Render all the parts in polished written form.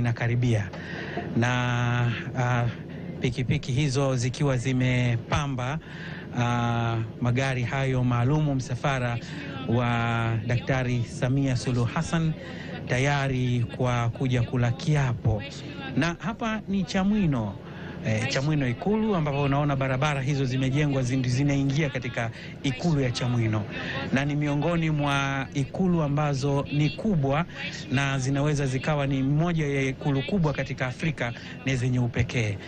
inakaribia, na pikipiki hizo zikiwa zimepamba magari hayo maalumu, msafara wa Daktari Samia Suluhu Hassan tayari kwa kuja kula kiapo. Na hapa ni Chamwino, Chamwino Ikulu, ambapo unaona barabara hizo zimejengwa zinaingia katika Ikulu ya Chamwino, na ni miongoni mwa ikulu ambazo ni kubwa na zinaweza zikawa ni moja ya ikulu kubwa katika Afrika na zenye upekee.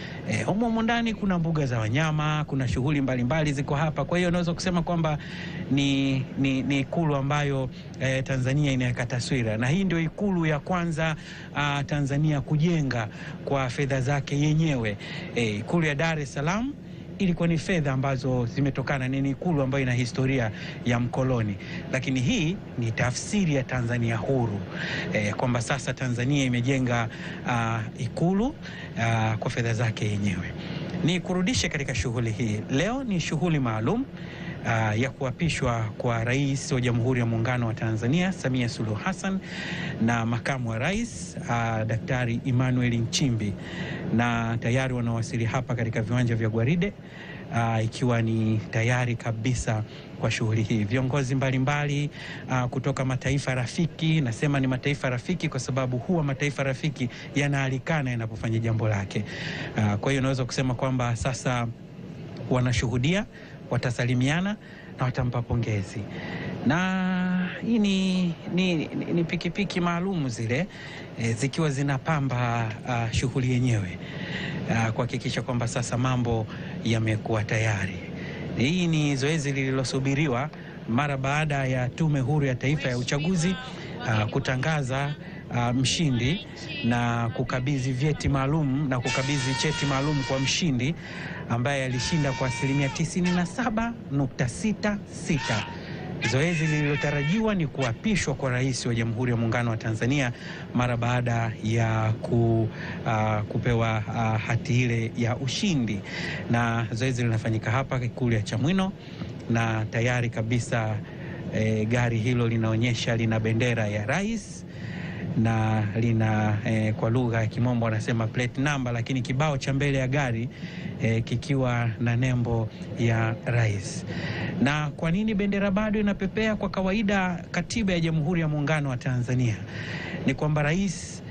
Humo ndani kuna mbuga za wanyama, kuna shughuli mbalimbali ziko hapa. Kwa hiyo unaweza kusema kwamba ni ikulu ambayo Tanzania inaweka taswira, na hii ndio ikulu ya kwanza Tanzania kujenga kwa fedha zake yenyewe. Ikulu ya Dar es Salaam ilikuwa ni fedha ambazo zimetokana, ni ikulu ambayo ina historia ya mkoloni, lakini hii ni tafsiri ya Tanzania huru, kwamba sasa Tanzania imejenga ikulu kwa fedha zake yenyewe. Ni kurudishe katika shughuli hii. Leo ni shughuli maalum ya kuapishwa kwa Rais wa Jamhuri ya Muungano wa Tanzania Samia Suluhu Hassan na makamu wa rais Daktari Emmanuel Nchimbi, na tayari wanawasili hapa katika viwanja vya Gwaride, ikiwa ni tayari kabisa kwa shughuli hii. Viongozi mbalimbali kutoka mataifa rafiki, nasema ni mataifa rafiki kwa sababu huwa mataifa rafiki yanaalikana yanapofanya jambo lake. Kwa hiyo unaweza kusema kwamba sasa wanashuhudia, watasalimiana na watampa pongezi. Na hii ni pikipiki maalum zile zikiwa zinapamba shughuli yenyewe, kuhakikisha kwamba sasa mambo yamekuwa tayari. Hii ni zoezi lililosubiriwa mara baada ya Tume Huru ya Taifa ya Uchaguzi kutangaza mshindi na kukabidhi vyeti maalum na kukabidhi cheti maalum kwa mshindi ambaye alishinda kwa 97.66. Zoezi lililotarajiwa ni kuapishwa kwa Rais wa Jamhuri ya Muungano wa Tanzania mara baada ya kupewa hati ile ya ushindi, na zoezi linafanyika hapa Ikulu ya Chamwino, na tayari kabisa gari hilo linaonyesha lina bendera ya rais na lina kwa lugha ya Kimombo wanasema plate number, lakini kibao cha mbele ya gari kikiwa na nembo ya rais. Na kwa nini bendera bado inapepea? Kwa kawaida katiba ya Jamhuri ya Muungano wa Tanzania ni kwamba rais